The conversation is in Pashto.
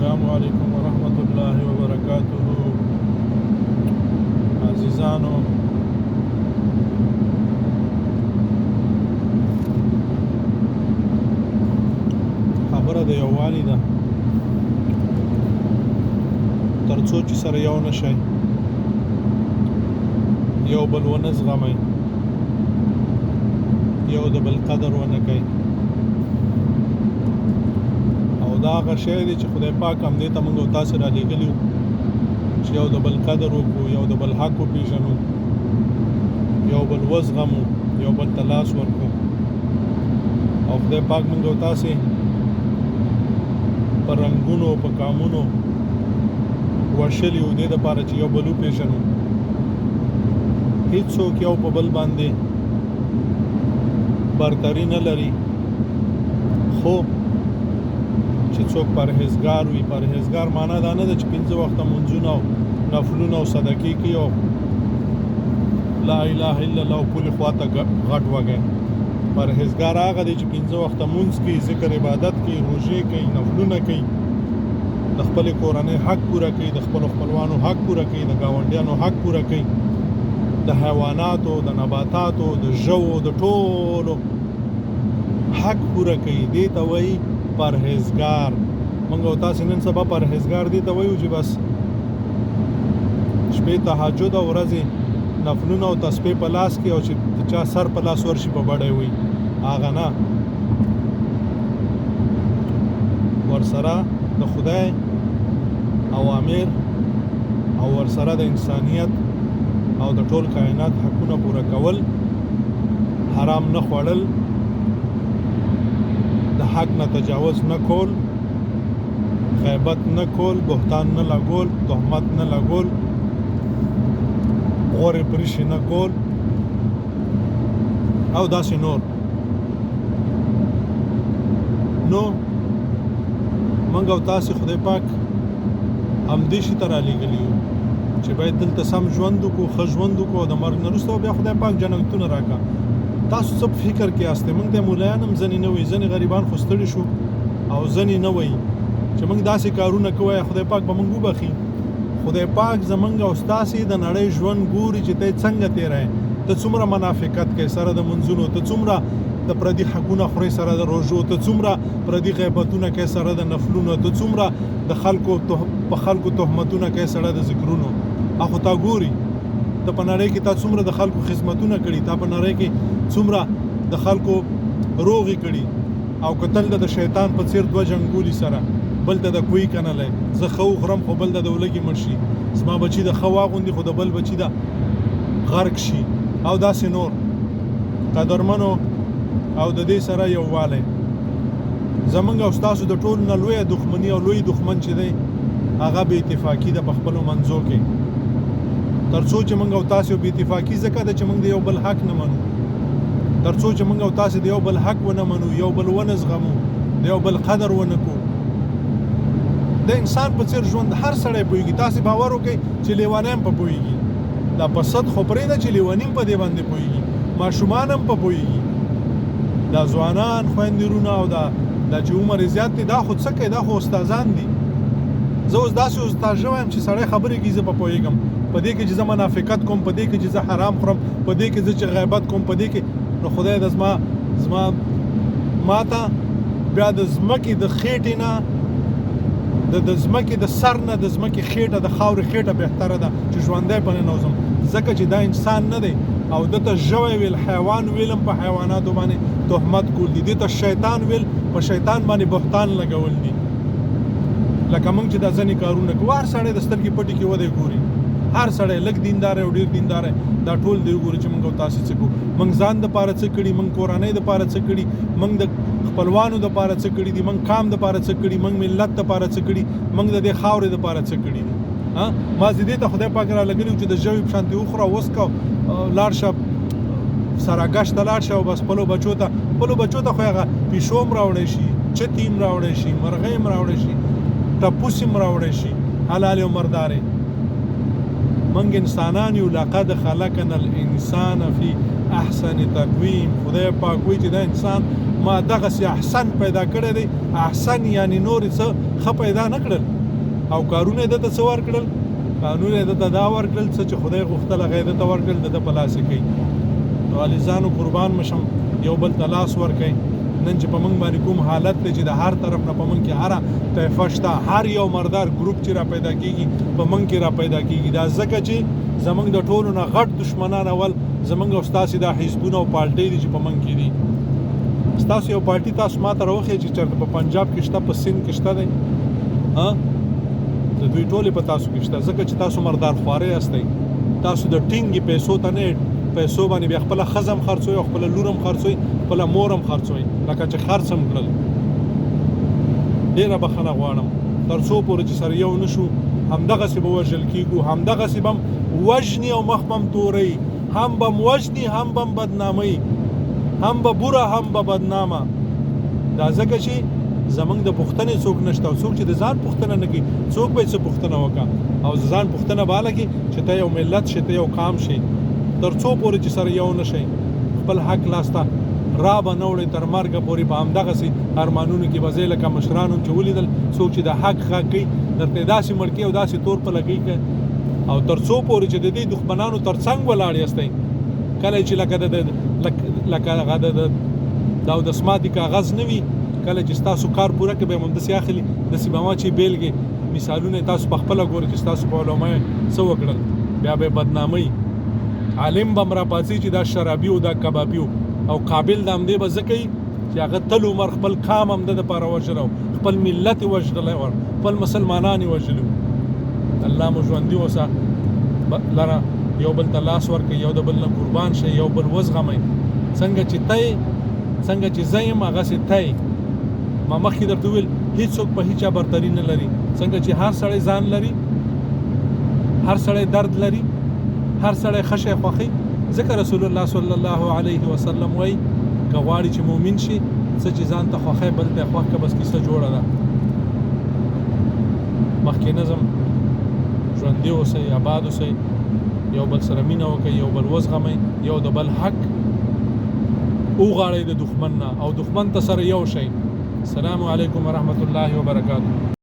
السلام علیکم ورحمۃ اللہ وبرکاتہ. عزیزانو، خبره د یووالي ده. تر څو چې سره یو نشئ، یو بل ونه زغمئ، یو د بل قدر ونه کوئ. او دا هغه شی دی چې خدای پاک هم دې ته موږ او تاسې رالیږلي وو چې یو د بل قدر وکړو، یو د بل حق وپېژنو، یو بل وزغمو، یو بل ته لاس ورکړو. او خدای پاک موږ او تاسې په رنګونو په کامونو وشلي وو دې دپاره چې یو بل وپېژنو. هېڅوک یو په بل باندې برتري نه لري، خو چې څوک پرهیزګار وي. پرهیزګار معنا دا نه ده چې 5 وخته منځونه او نفلونه او صدقې کوي او لا اله الا الله پولې خواته غټ وږی. پرهیزګار هغه دی چې 5 وخته منځ کوي، ذکر عبادت کوي، روژې کوي، نفلونه کوي، د خپلې کورنۍ حق پوره کوي، د خپلو خپلوانو حق پوره کوي، د ګاونډیانو حق پوره کوي، د حیواناتو، د نباتاتو، د ژوو، د ټولو حق پوره کوي. دې ته وایي پرهیزګار. موږ او تاسې نن سبا پرهیزګار دې ته وایو چې بس شپې تهجد او ورځې نفلونه او تسبیح په لاس کې او چې چا سر په لاس ورشي په بډی وي. هغه نه، ورسره د خدای اوامر او ورسره د انسانیت او د ټول کائنات حقونه پوره کول، حرام نه خوړل، د حق نه تجاوز نه کول، غیبت نه کول، بهتان نه لګول، تهمت نه لګول، غورې پریشي نه کول او داسې نور. نو موږ او تاسې خدای پاک همدې شي ته رالیږلي یو چې باید دلته سم ژوند وکړو، ښه ژوند وکړو. د مرګ نه وروسته بیا خدای پاک جنتونه راکړه. تاسو څه فکر کې یاستئ؟ موږ ته مولایان هم ځنې نه وایي، ځنې غریبان خو ستړي شو او ځنې نه وایي چې موږ داسې کارونه کوو، خدای پاک به موږ وبخي. خدای پاک زموږ او ستاسې د نړۍ ژوند ګوري چې ته څنګه تېری، ته څومره منافقت کوې سره د منځونو، ته څومره د پردي حقونه خورې سره د روژو، ته څومره پردي غیبتونه کوې سره د نفلونو، ته څومره د خلکو په خلکو تهمتونه کوې سره د ذکرونو. هغه تا ګوري. ته په نړۍ کې تا څومره د خلکو خدمتونه کړي، تا په نړۍ کې څومره د خلکو روغې کړي. او کتل د شیطان په څیر دوه جنګولي سره، بل ته د کوی کنلی زه ښه وخورم خو بل ته د ولږې مړ شي، زما بچي د ښه واغوندي خو د بل بچي د غرق شي، او داسې نور. قدرمنو او د دې سره یووالی زمونږ او ستاسو د ټولو نه لویه دښمني او لوی دښمن چې دی هغه بې اتفاقي ده په خپلو منځو کې. تر څو چې موږ او تاسې بې اتفاقي ځکه ده چې موږ د یو بل حق نه منو. تر څو چې موږ او تاسې د یو بل حق ونه منو، یو بل ونه زغمو، د یو بل قدر ونه کو. د انسان په څیر ژوند هر سړی پوهېږي. تاسې باور وکړئ چې لیونی هم په پوهېږي. دا په صد خو پرېږده چې لیوني هم په دې باندې پوهېږي، ماشومان هم په پوهېږي، دا ځوانان خویندرونه او دا چې عمر زیات دی، دا خو څه کوي؟ دا خو استادان دي. زه اوس داسې استاد شوی یم چې سړی خبرې کوي زه په پوهېږم، په دې کې چې زه منافقت کوم، په دې کې چې زه حرام خورم، په دې کې زه چې غیبت کوم، په دې کې نو خدای د ماته بیا د ځمکې د خېټې نه، د ځمکې د سر نه، د ځمکې خېټه، د خاورې خېټه بهتره ده چې ژوندی په ننوځم، ځکه چې دا انسان نه دی. او دته ژوی ویل، حیوان ویلم په حیواناتو باندې تهمت کول دي، دته شیطان ویل په شیطان باندې بهتان لګول دي. لکه موږ چې دا ځینې کارونه کوو، هر سړی د سترګې پټې کې ودی ګوري، هر سړی لږ دیندار او ډېر دیندار دا ټول دی ګوري چې موږ او تاسې څه کوو. موږ ځان دپاره څه کړي، موږ کورنۍ دپاره څه کړي، موږ د خپلوانو دپاره څه کړي دي، موږ قام دپاره څه کړي، موږ ملت دپاره څه کړي، موږ د دې خاورې دپاره څه کړي دي. مازې دې ته خدای پاک رالګلي چې د ژوي په شانتې وخوره، وڅکه، لاړ شه سره ګشت ته لاړ شه او بس خپلو بچو ته خو هغه پیشو هم راوړی شي، چتې هم راوړی شي، مرغۍ هم راوړی شي، ټپوس هم راوړی شي، حلالې او مردارې. موږ انسانان یو. لقد خلقنا الانسان فی احسن تقویم. خدای پاک وایي چې دا انسان ما دغسې احسن پیدا کړی دی. احسن یعنی نور څه ښه پیدا نه کړل، او کارونه د ته څور کړل قانون د ته دا ور کړل چې خدای غوښتل هغه د ته ور کړل د په لاس کې نو علیزانو قربان مشم یو بل تلاس ور کوي نن چې په موږ باندې کوم حالت دی چې د هر طرف نه په موږ کې هر طایفه شته هر یو مردار ګروپ چې را پیدا کیږي په موږ کې را پیدا کیږي دا ځکه چې زمونږ د ټولو نه غټ دشمنان اول زمونږ او ستاسې دا حزبونه او پارټۍ دي چې په موږ کې دي ستاسو یو پارټي تاسو ماته راوښیه چې چېرته په پنجاب کې شته په سند کې شته دی د دوی ټولې په تاسو کې شته ځکه چې تاسو مردار خواره یاستئ تاسو د ټینګې پیسو ته نه پیسو باندې بیا خپله ښځه هم خرڅوئ او خپله لور هم خرڅوئ خپله مور هم خرڅوئ لکه چې خرڅ هم کړل ډېره بخښنه غواړم تر څو پورې چې سره یو نه شو همدغسې به وژل کېږو همدغسې به هم وژني او مخ به هم تورئ هم به م وژني هم به م بدنامئ هم به بوره هم به بدنامه دا ځکه چې زمونږ د پوښتنې څوک نشته او څوک چې د ځان پوښتنه نه کوي څوک به یې څه پوښتنه وکړه او د ځان پوښتنه به هله کړي چې ته یو ملت شې ته یو قام شې تر څو پورې چې سره یو نه شئ خپل حق لاسته را به نه وړئ تر مرګه پورې په همدغسې ارمانونو کې به ځئ لکه مشرانو چې ولیدل څوک چې د حق غږ کوي درته یې داسې مړ کوي او داسې تور په لګوي که او تر څو پورې چې د دې دښمنانو تر څنګ ولاړ یاستئ کله چې لکه هغه د اودسماتي کاغذ نه وي کله چې ستاسو کار پوره کې به هم همداسې اخلي داسې به ما چې بیلګې مثالونه تاسو په خپله ګورئ چې ستاسو په علما څه وکړل بیا به یې بدنامئ عالم به م راپاڅي چې دا شرابي او دا کبابي او قابل د همدې به ځه کوي چې هغه تل عمر خپل کام هم د دپاره وژلی خپل ملت یې وژلی خپل مسلمانان یې وژلي الله مو ژوندي اوسه لره یو بل ته لاس ورکړئ یو د بل نه قربان شئ یو بل وزغمئ څنګه چې ته څنګه چې زه یم هغسې ته ما مخکې درته وویل هیڅوک په هیچا برتري نه لري څنګه چې هر سړی ځان لري هر سړی درد لري هر سړی خشی خوښي ځکه رسول الله صلی الله علیه وسلم وایي که غواړي چې مؤمن شي څه چې ځان ته خوښی بل ته یې خوښ که بس کیسه جوړه ده مخکې نظم ژوندي اوسئ آباد اوسئ یو بل سره مینه وکړئ یو بل وزغمئ یو د بل حق وغواړئ د دښمن نه او دښمن ته سره یو شئ السلام علیکم ورحمة الله وبرکاته